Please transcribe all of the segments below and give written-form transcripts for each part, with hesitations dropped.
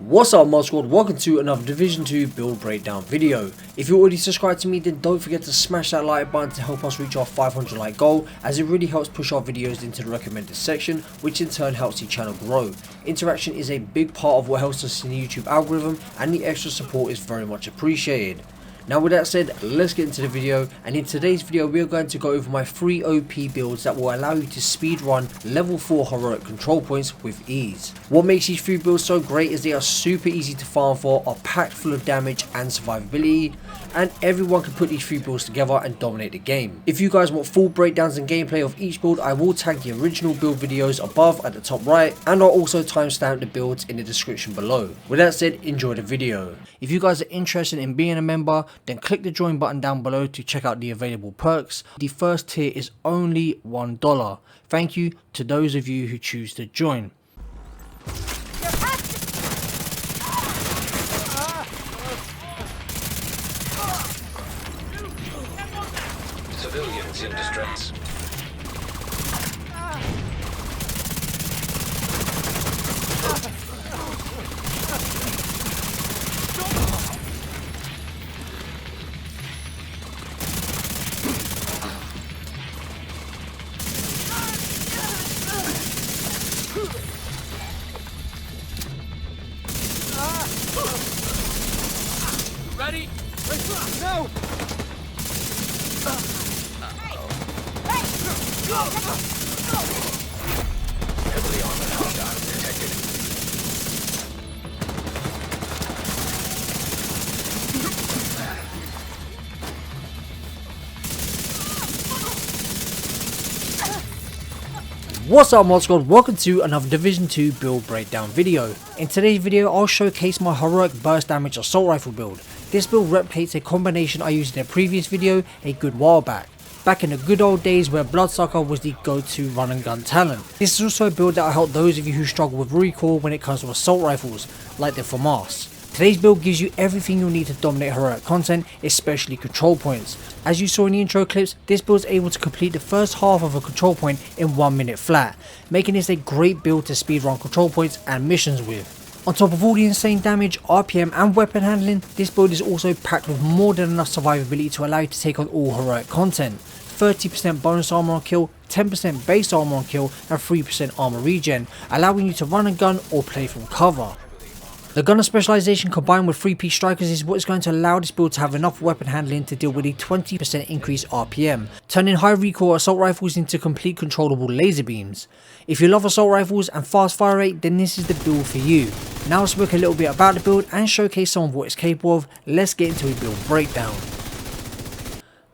What's up mod squad, welcome to another Division 2 build breakdown video. If you're already subscribed to me, then don't forget to smash that like button to help us reach our 500 like goal, as it really helps push our videos into the recommended section, which in turn helps the channel grow. Interaction is a big part of what helps us in the YouTube algorithm, and the extra support is very much appreciated. Now with that said, let's get into the video, and in today's video we are going to go over my 3 OP builds that will allow you to speedrun level 4 heroic control points with ease. What makes these 3 builds so great is they are super easy to farm for, are packed full of damage and survivability, and everyone can put these 3 builds together and dominate the game. If you guys want full breakdowns and gameplay of each build, I will tag the original build videos above at the top right, and I'll also timestamp the builds in the description below. With that said, enjoy the video. If you guys are interested in being a member, then click the join button down below to check out the available perks. The first tier is only $1. Thank you to those of you who choose to join. Civilians in distress. Ready? No! Heavily armored hostile detected. What's up mod squad, welcome to another Division 2 build breakdown video. In today's video I'll showcase my heroic burst damage assault rifle build. This build replicates a combination I used in a previous video a good while back in the good old days where Bloodsucker was the go-to run and gun talent. This is also a build that will help those of you who struggle with recoil when it comes to assault rifles, like the FAMAS. Today's build gives you everything you'll need to dominate heroic content, especially control points. As you saw in the intro clips, this build is able to complete the first half of a control point in 1 minute flat, making this a great build to speedrun control points and missions with. On top of all the insane damage, RPM and weapon handling, this build is also packed with more than enough survivability to allow you to take on all heroic content. 30% bonus armor on kill, 10% base armor on kill, and 3% armor regen, allowing you to run and gun or play from cover. The gunner specialization combined with 3-piece strikers is what is going to allow this build to have enough weapon handling to deal with a 20% increased RPM, turning high recoil assault rifles into complete controllable laser beams. If you love assault rifles and fast fire rate, then this is the build for you. Now let's speak a little bit about the build and showcase some of what it's capable of. Let's get into a build breakdown.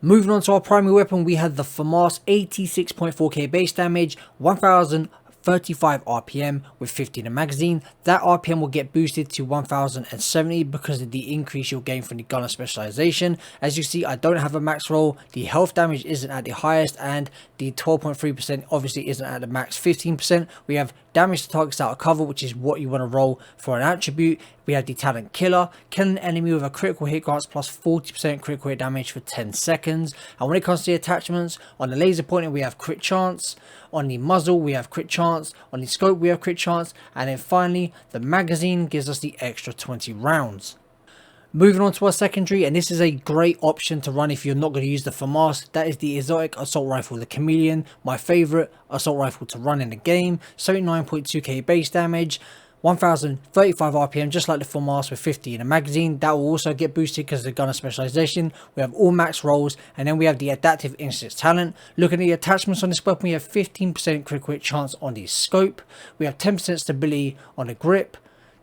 Moving on to our primary weapon, we had the FAMAS 86.4k base damage, 1035 RPM with 50 in the magazine. That RPM will get boosted to 1070 because of the increase you'll gain from the gunner specialization. As you see, I don't have a max roll, the health damage isn't at the highest, and the 12.3% obviously isn't at the max 15%. We have damage to targets out of cover, which is what you want to roll for an attribute. We have the talent killer, killing an enemy with a critical hit grants plus 40% critical hit damage for 10 seconds. And when it comes to the attachments, on the laser pointer we have crit chance, on the muzzle we have crit chance, on the scope we have crit chance, and then finally the magazine gives us the extra 20 rounds. Moving on to our secondary, and this is a great option to run if you're not going to use the FAMAS. That is the exotic assault rifle, the Chameleon, my favorite assault rifle to run in the game. 79.2k base damage, 1035 RPM, just like the FAMAS with 50 in a magazine. That will also get boosted because of the gunner specialization. We have all max rolls, and then we have the adaptive instance talent. Looking at the attachments on this weapon, we have 15% critical hit chance on the scope. We have 10% stability on the grip.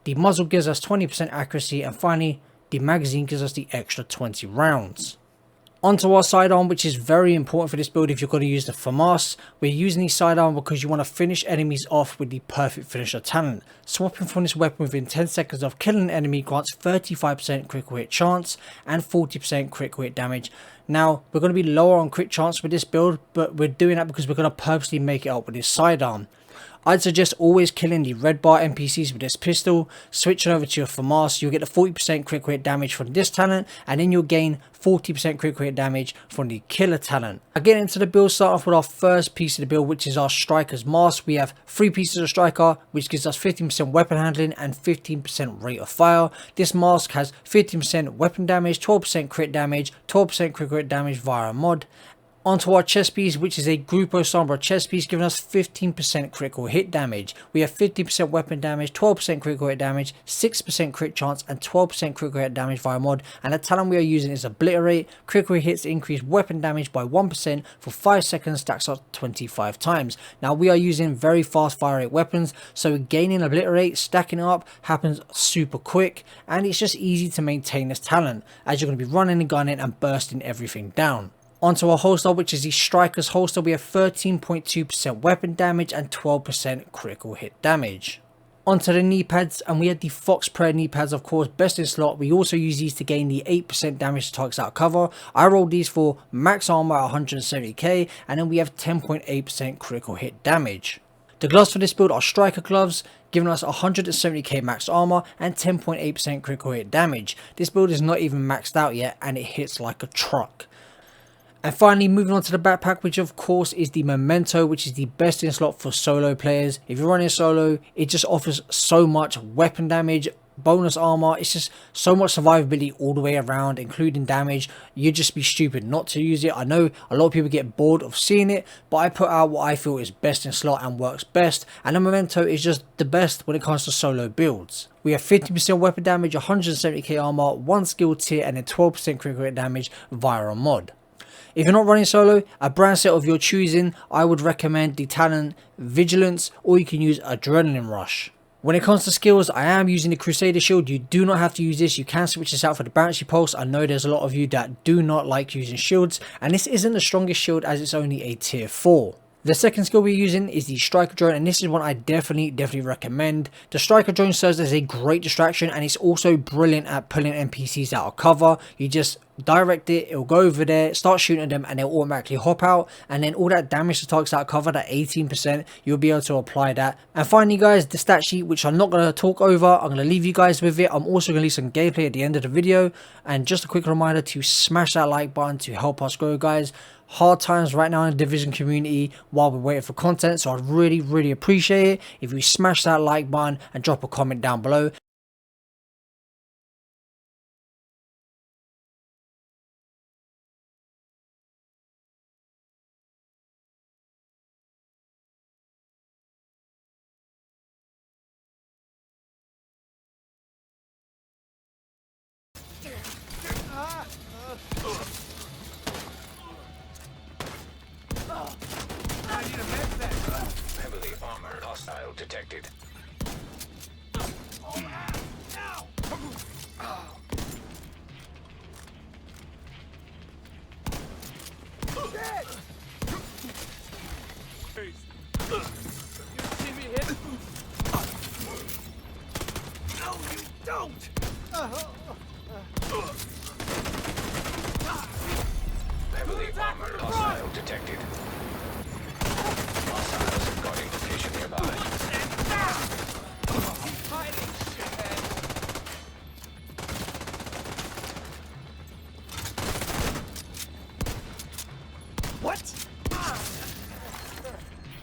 The muzzle gives us 20% accuracy, and finally the magazine gives us the extra 20 rounds. Onto our sidearm, which is very important for this build if you're going to use the FAMAS. We're using the sidearm because you want to finish enemies off with the perfect finisher talent. Swapping from this weapon within 10 seconds of killing an enemy grants 35% critical hit chance and 40% critical hit damage. Now, we're going to be lower on crit chance with this build, but we're doing that because we're going to purposely make it up with this sidearm. I'd suggest always killing the red bar NPCs with this pistol, switching over to your FAMAS. You'll get the 40% critical hit damage from this talent, and then you'll gain 40% critical hit damage from the killer talent. I get into the build, start off with our first piece of the build, which is our striker's mask. We have 3 pieces of striker, which gives us 15% weapon handling and 15% rate of fire. This mask has 15% weapon damage, 12% crit damage, 12% critical hit damage via a mod. Onto our chest piece, which is a Grupo Sombra chest piece, giving us 15% critical hit damage. We have 50% weapon damage, 12% critical hit damage, 6% crit chance, and 12% critical hit damage via mod. And the talent we are using is Obliterate. Critical hits increase weapon damage by 1% for 5 seconds, stacks up 25 times. Now we are using very fast fire rate weapons, so gaining Obliterate, stacking it up happens super quick, and it's just easy to maintain this talent, as you're going to be running and gunning and bursting everything down. Onto our holster, which is the Striker's holster. We have 13.2% weapon damage and 12% critical hit damage. Onto the knee pads, and we have the Fox Prayer knee pads, of course, best in slot. We also use these to gain the 8% damage to targets out of cover. I rolled these for max armor at 170k, and then we have 10.8% critical hit damage. The gloves for this build are Striker gloves, giving us 170k max armor and 10.8% critical hit damage. This build is not even maxed out yet, and it hits like a truck. And finally, moving on to the backpack, which of course is the Memento, which is the best in slot for solo players. If you're running solo, it just offers so much weapon damage, bonus armor. It's just so much survivability all the way around, including damage. You'd just be stupid not to use it. I know a lot of people get bored of seeing it, but I put out what I feel is best in slot and works best. And the Memento is just the best when it comes to solo builds. We have 50% weapon damage, 170k armor, 1 skill tier, and then 12% critical hit damage via a mod. If you're not running solo, a brand set of your choosing, I would recommend the talent Vigilance, or you can use Adrenaline Rush. When it comes to skills, I am using the Crusader Shield. You do not have to use this. You can switch this out for the Bouncy Pulse. I know there's a lot of you that do not like using shields, and this isn't the strongest shield as it's only a tier 4. The second skill we're using is the Striker Drone, and this is one I definitely recommend. The Striker Drone serves as a great distraction, and it's also brilliant at pulling NPCs out of cover. You just direct it, it'll go over there, start shooting at them, and they'll automatically hop out, and then all that damage to targets out of cover, that 18%, you'll be able to apply that. And finally guys, the stat sheet, which I'm not going to talk over, I'm going to leave you guys with it. I'm also going to leave some gameplay at the end of the video, and just a quick reminder to smash that like button to help us grow, guys. Hard times right now in the Division community while we're waiting for content, so I'd really appreciate it if you smash that like button and drop a comment down below. Heavily armored hostile detected. See me hit? No, you don't! Heavily armored hostile detected. Hostiles have got location nearby. Hiding, shithead! What?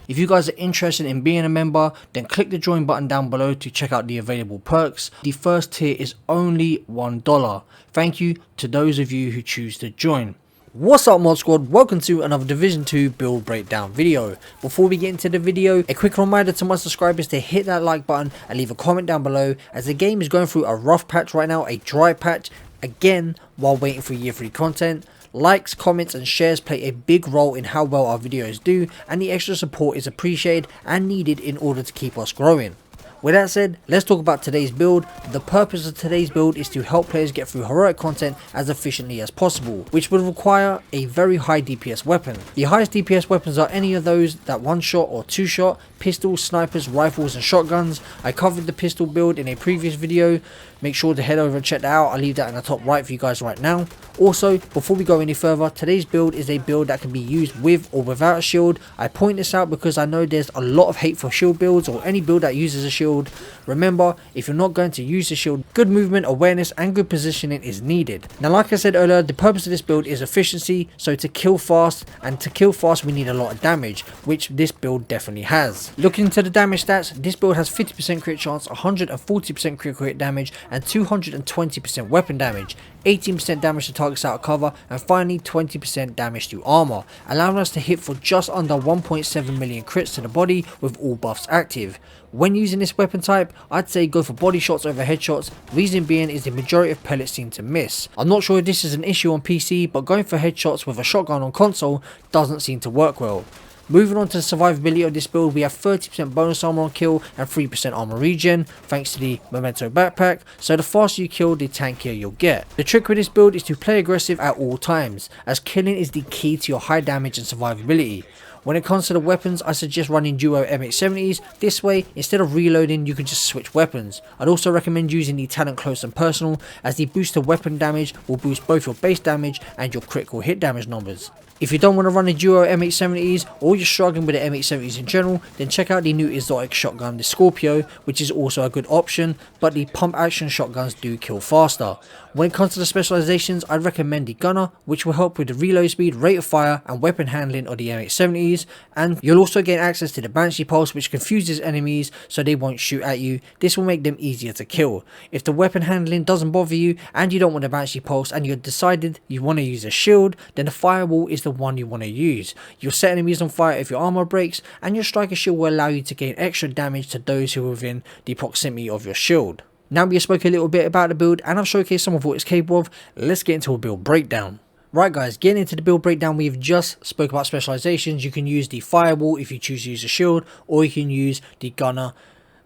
If you guys are interested in being a member, then click the join button down below to check out the available perks. The first tier is only $1. Thank you to those of you who choose to join. What's up mod squad, welcome to another Division 2 build breakdown video. Before we get into the video, a quick reminder to my subscribers to hit that like button and leave a comment down below, as the game is going through a rough patch right now, a dry patch, again while waiting for year 3 content. Likes, comments and shares play a big role in how well our videos do, and the extra support is appreciated and needed in order to keep us growing. With that said, let's talk about today's build. The purpose of today's build is to help players get through heroic content as efficiently as possible, which would require a very high DPS weapon. The highest DPS weapons are any of those that 1-shot or 2-shot. pistols, snipers, rifles and shotguns. I covered the pistol build in a previous video. Make sure to head over and check that out. I'll leave that in the top right for you guys right now. Also, before we go any further, today's build is a build that can be used with or without a shield. I point this out because I know there's a lot of hate for shield builds or any build that uses a shield. Remember, if you're not going to use the shield, good movement, awareness and good positioning is needed. Now, like I said earlier, the purpose of this build is efficiency, so to kill fast, and to kill fast we need a lot of damage, which this build definitely has. Looking into the damage stats, this build has 50% crit chance, 140% critical hit damage and 220% weapon damage, 18% damage to targets out of cover, and finally 20% damage to armor, allowing us to hit for just under 1.7 million crits to the body with all buffs active. When using this weapon type, I'd say go for body shots over headshots, reason being is the majority of pellets seem to miss. I'm not sure if this is an issue on PC, but going for headshots with a shotgun on console doesn't seem to work well. Moving on to the survivability of this build, we have 30% bonus armor on kill and 3% armor regen thanks to the memento backpack, so the faster you kill, the tankier you'll get. The trick with this build is to play aggressive at all times, as killing is the key to your high damage and survivability. When it comes to the weapons, I suggest running duo M870s. This way, instead of reloading, you can just switch weapons. I'd also recommend using the talent close and personal, as the boosted weapon damage will boost both your base damage and your critical hit damage numbers. If you don't want to run a duo M870s or you're struggling with the M870s in general, then check out the new exotic shotgun, the Scorpio, which is also a good option, but the pump action shotguns do kill faster. When it comes to the specializations, I'd recommend the gunner, which will help with the reload speed, rate of fire and weapon handling of the M870s, and you'll also gain access to the Banshee Pulse, which confuses enemies so they won't shoot at you. This will make them easier to kill. If the weapon handling doesn't bother you and you don't want the Banshee Pulse and you've decided you want to use a shield, then the Firewall is the one you want to use. You'll set enemies on fire if your armor breaks, and your striker shield will allow you to gain extra damage to those who are within the proximity of your shield. Now we have spoken a little bit about the build and I've showcased some of what it's capable of. Let's get into a build breakdown. Right guys, getting into the build breakdown, we've just spoke about specializations. You can use the Firewall if you choose to use a shield, or you can use the gunner,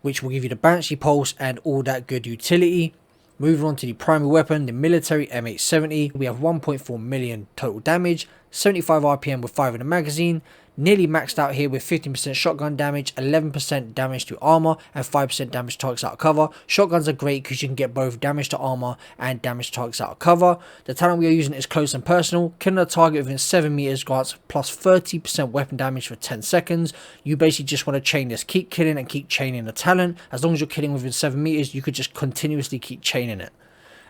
which will give you the Banshee Pulse and all that good utility. Moving on to the primary weapon, the military M870, we have 1.4 million total damage, 75 RPM with 5 in the magazine, nearly maxed out here with 15% shotgun damage, 11% damage to armor and 5% damage to targets out of cover. Shotguns are great because you can get both damage to armor and damage to targets out of cover. The talent we are using is close and personal, killing a target within 7 meters grants plus 30% weapon damage for 10 seconds. You basically just want to chain this, keep killing and keep chaining the talent. As long as you're killing within 7 meters, you could just continuously keep chaining it.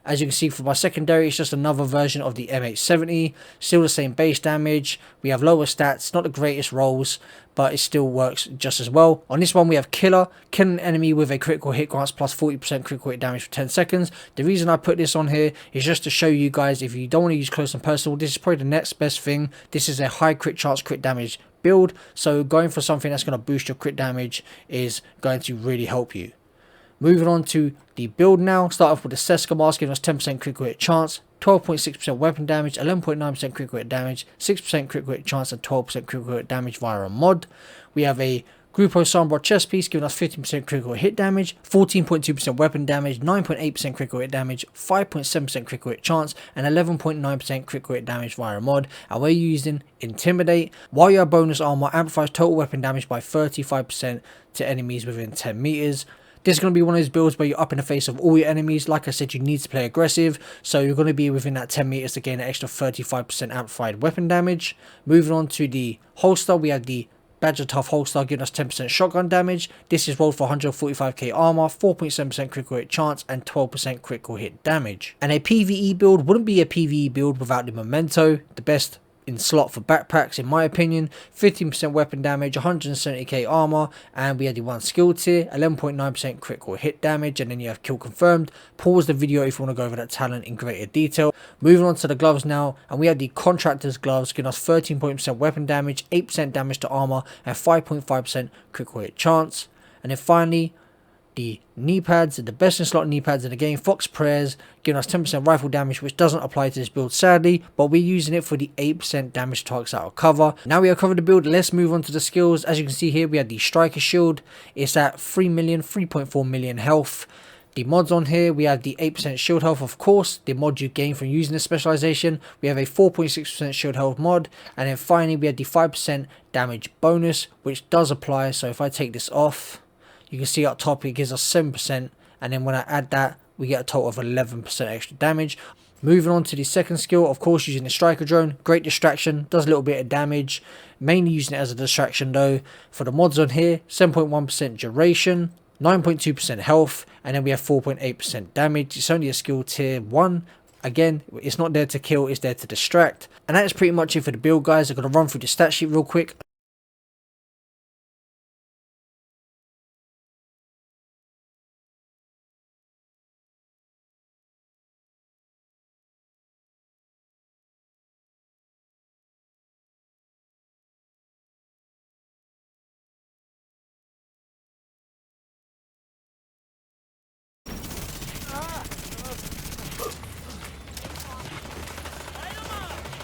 As you can see for my secondary, it's just another version of the M870, still the same base damage. We have lower stats, not the greatest rolls, but it still works just as well. On this one we have Killer, killing an enemy with a critical hit grants plus 40% critical hit damage for 10 seconds. The reason I put this on here is just to show you guys, if you don't want to use close and personal, this is probably the next best thing. This is a high crit chance, crit damage build, so going for something that's going to boost your crit damage is going to really help you. Moving on to the build now, start off with the Seska mask, giving us 10% critical hit chance, 12.6% weapon damage, 11.9% critical hit damage, 6% critical hit chance and 12% critical hit damage via a mod. We have a Grupo Sombra chest piece giving us 15% critical hit damage, 14.2% weapon damage, 9.8% critical hit damage, 5.7% critical hit chance and 11.9% critical hit damage via a mod, and we're using Intimidate, while your bonus armor amplifies total weapon damage by 35% to enemies within 10 meters. This is going to be one of those builds where you're up in the face of all your enemies. Like I said, you need to play aggressive, so you're going to be within that 10 meters to gain an extra 35% amplified weapon damage. Moving on to the holster, we have the Badger Tough holster giving us 10% shotgun damage. This is rolled for 145k armor, 4.7% critical hit chance and 12% critical hit damage. And a PVE build wouldn't be a PVE build without the memento, the best in slot for backpacks in my opinion. 15% weapon damage, 170k armor, and we had the one skill tier, 11.9% critical hit damage, and then you have kill confirmed. Pause the video if you want to go over that talent in greater detail. Moving on to the gloves now, and we have the contractor's gloves giving us 13% weapon damage, 8% damage to armor and 5.5% critical hit chance. And then finally the knee pads, the best in slot knee pads in the game, Fox Prayers, giving us 10% rifle damage, which doesn't apply to this build sadly, but we're using it for the 8% damage targets out of cover. Now we have covered the build, let's move on to the skills. As you can see here, we have the striker shield. It's at 3 million, 3.4 million health. The mods on here, we have the 8% shield health, of course, the mod you gain from using this specialization. We have a 4.6% shield health mod, and then finally we have the 5% damage bonus, which does apply. So if I take this off, you can see up top it gives us 7%, and then when I add that, we get a total of 11% extra damage. Moving on to the second skill, of course, using the striker drone, great distraction, does a little bit of damage, mainly using it as a distraction though. For the mods on here, 7.1% duration, 9.2% health, and then we have 4.8% damage. It's only a skill tier 1. Again, it's not there to kill, it's there to distract. And that is pretty much it for the build, guys. I'm going to run through the stat sheet real quick.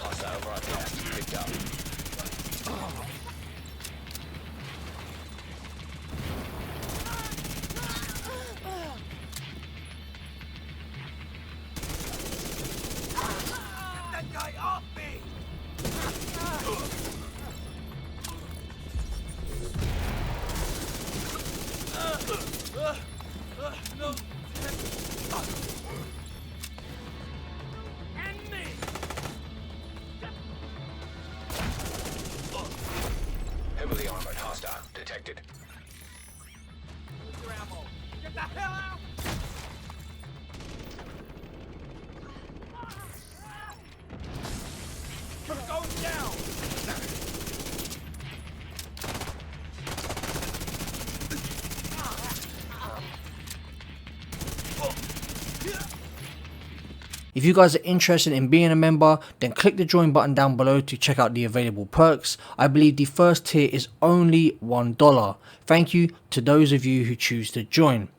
Hostile broadcast picked up. Get that guy off me! No. And me! Heavily armored hostile detected. Use your ammo. Get the hell out! We're going down! If you guys are interested in being a member, then click the join button down below to check out the available perks. I believe the first tier is only $1. Thank you to those of you who choose to join.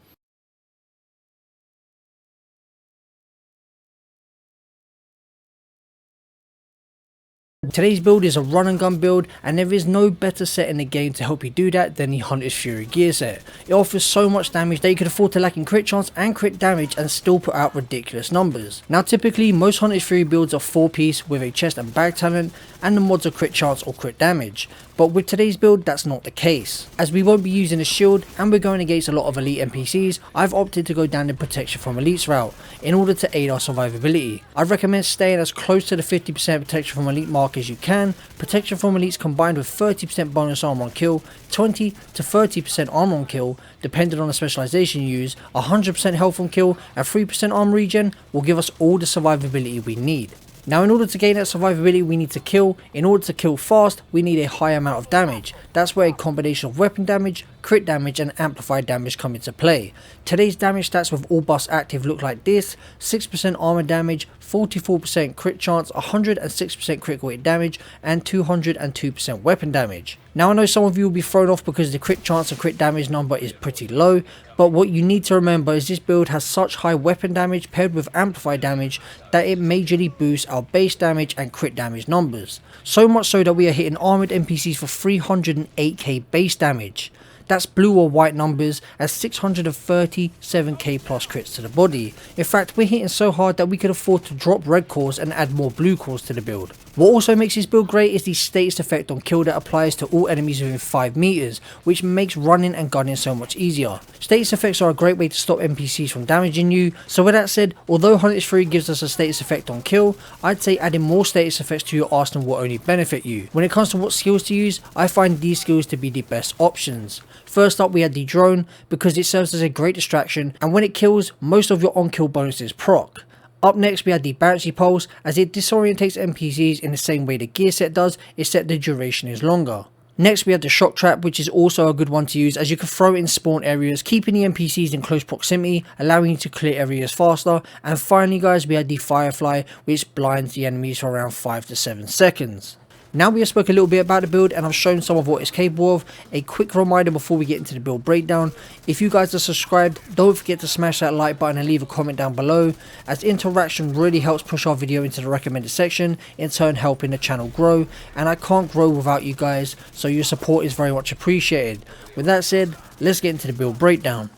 Today's build is a run and gun build, and there is no better set in the game to help you do that than the Hunter's Fury gear set. It offers so much damage that you could afford to lack in crit chance and crit damage and still put out ridiculous numbers. Now typically most Hunter's Fury builds are 4-piece with a chest and bag talent, and the mods are crit chance or crit damage. But with today's build, that's not the case. As we won't be using a shield and we're going against a lot of elite NPCs, I've opted to go down the protection from elites route in order to aid our survivability. I recommend staying as close to the 50% protection from elite mark as you can. Protection from elites combined with 30% bonus armor on kill, 20 to 30% armor on kill, depending on the specialization you use, 100% health on kill, and 3% armor regen will give us all the survivability we need. Now in order to gain that survivability we need to kill. In order to kill fast we need a high amount of damage. That's where a combination of weapon damage, crit damage and amplified damage come into play. Today's damage stats with all buffs active look like this: 6% armor damage, 44% crit chance, 106% critical hit damage and 202% weapon damage. Now I know some of you will be thrown off because the crit chance and crit damage number is pretty low, but what you need to remember is this build has such high weapon damage paired with amplified damage that it majorly boosts our base damage and crit damage numbers. So much so that we are hitting armored NPCs for 308k base damage. That's blue or white numbers as 637k plus crits to the body. In fact, we're hitting so hard that we could afford to drop red cores and add more blue cores to the build. What also makes this build great is the status effect on kill that applies to all enemies within 5 meters, which makes running and gunning so much easier. Status effects are a great way to stop NPCs from damaging you, so with that said, although Hunter's Fury gives us a status effect on kill, I'd say adding more status effects to your arsenal will only benefit you. When it comes to what skills to use, I find these skills to be the best options. First up we had the drone, because it serves as a great distraction and when it kills, most of your on-kill bonuses proc. Up next we had the bouncy pulse, as it disorientates NPCs in the same way the gear set does, except the duration is longer. Next we have the shock trap, which is also a good one to use as you can throw it in spawn areas, keeping the NPCs in close proximity, allowing you to clear areas faster. And finally guys, we had the firefly, which blinds the enemies for around 5 to 7 seconds. Now we have spoke a little bit about the build and I've shown some of what it's capable of. A quick reminder before we get into the build breakdown: if you guys are subscribed, don't forget to smash that like button and leave a comment down below, as interaction really helps push our video into the recommended section, in turn helping the channel grow, and I can't grow without you guys, so your support is very much appreciated. With that said, let's get into the build breakdown.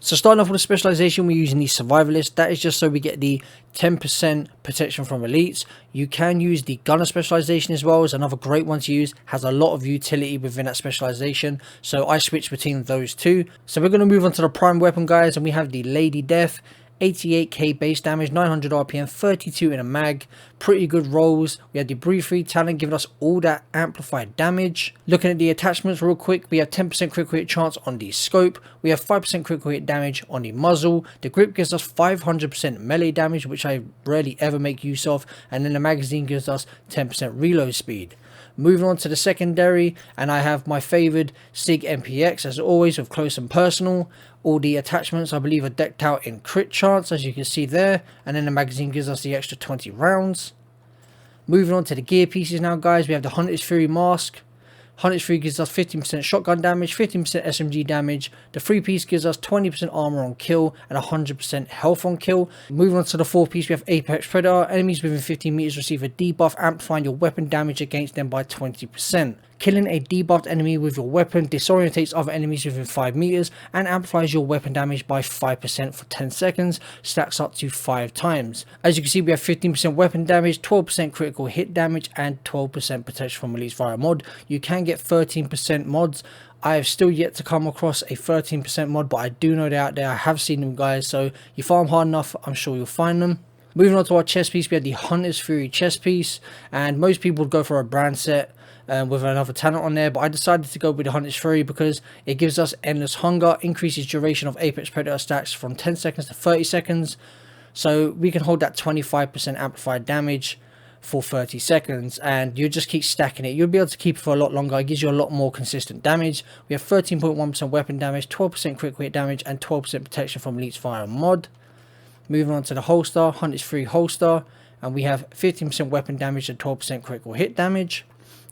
So starting off with the specialization, we're using the survivalist. That is just so we get the 10% protection from elites. You can use the gunner specialization as well. It's another great one to use. Has a lot of utility within that specialization. So I switch between those two. So we're going to move on to the prime weapon, guys, and we have the Lady Death. 88k base damage, 900 RPM, 32 in a mag. Pretty good rolls. We have the breathe free talent giving us all that amplified damage. Looking at the attachments real quick, we have 10% critical hit chance on the scope. We have 5% critical hit damage on the muzzle. The grip gives us 500% melee damage, which I rarely ever make use of. And then the magazine gives us 10% reload speed. Moving on to the secondary, and I have my favoured SIG MPX as always with close and personal. All the attachments I believe are decked out in crit chance, as you can see there, and then the magazine gives us the extra 20 rounds. Moving on to the gear pieces now, guys, we have the Hunter's Fury mask. Hunter's Fury gives us 15% shotgun damage, 15% SMG damage. The 3-piece gives us 20% armor on kill and 100% health on kill. Moving on to the 4-piece, we have Apex Predator. Enemies within 15 meters receive a debuff, amplifying your weapon damage against them by 20%. Killing a debuffed enemy with your weapon disorientates other enemies within 5 meters and amplifies your weapon damage by 5% for 10 seconds, stacks up to 5 times. As you can see, we have 15% weapon damage, 12% critical hit damage, and 12% protection from elites via mod. You can get 13% mods. I have still yet to come across a 13% mod, but I do know they're out there. I have seen them, guys, so you farm hard enough, I'm sure you'll find them. Moving on to our chest piece, we have the Hunter's Fury chest piece, and most people would go for a brand set with another talent on there, but I decided to go with the Hunter's Fury because it gives us endless hunger, increases duration of Apex Predator stacks from 10 seconds to 30 seconds, so we can hold that 25% amplified damage for 30 seconds, and you just keep stacking it. You'll be able to keep it for a lot longer. It gives you a lot more consistent damage. We have 13.1% weapon damage, 12% critical hit damage, and 12% protection from elites via mod. Moving on to the holster, Hunter's Fury holster, and we have 15% weapon damage and 12% critical hit damage.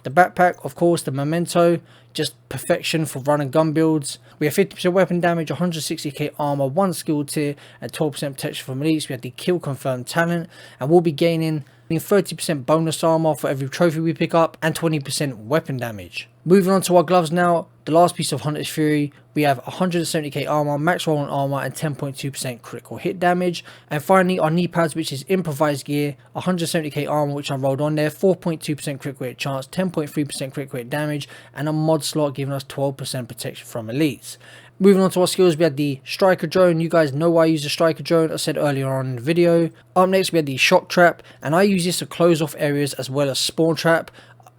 The backpack, of course, the memento, just perfection for run and gun builds. We have 50% weapon damage, 160k armor, 1 skill tier, and 12% protection from elites. We have the kill confirmed talent, and we'll be gaining 30% bonus armor for every trophy we pick up, and 20% weapon damage. Moving on to our gloves now, the last piece of Hunter's Fury, we have 170k armor, max roll on armor, and 10.2% critical hit damage. And finally, our knee pads, which is improvised gear, 170k armor, which I rolled on there, 4.2% critical hit chance, 10.3% critical hit damage, and a mod slot giving us 12% protection from elites. Moving on to our skills, we had the striker drone. You guys know why I use the striker drone, I said earlier on in the video. Up next, we had the shock trap, and I use this to close off areas as well as spawn trap.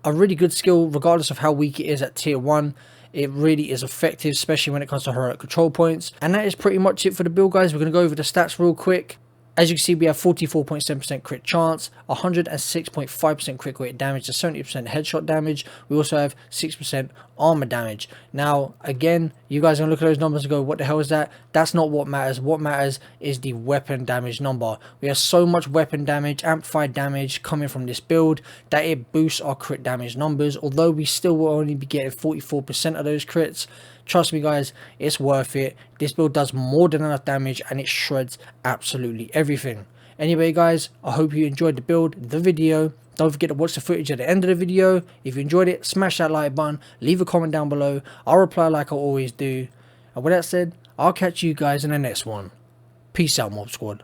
A really good skill regardless of how weak it is at tier 1. It really is effective, especially when it comes to heroic control points. And that is pretty much it for the build, guys. We're going to go over the stats real quick. As you can see, we have 44.7% crit chance, 106.5% critical hit damage, to 70% headshot damage. We also have 6% armor damage. Now, again, you guys are going to look at those numbers and go, what the hell is that? That's not what matters. What matters is the weapon damage number. We have so much weapon damage, amplified damage coming from this build that it boosts our crit damage numbers, although we still will only be getting 44% of those crits. Trust me, guys, it's worth it. This build does more than enough damage and it shreds absolutely everything. Anyway, guys, I hope you enjoyed the build, the video. Don't forget to watch the footage at the end of the video. If you enjoyed it, smash that like button, leave a comment down below. I'll reply like I always do. And with that said, I'll catch you guys in the next one. Peace out, Mob Squad.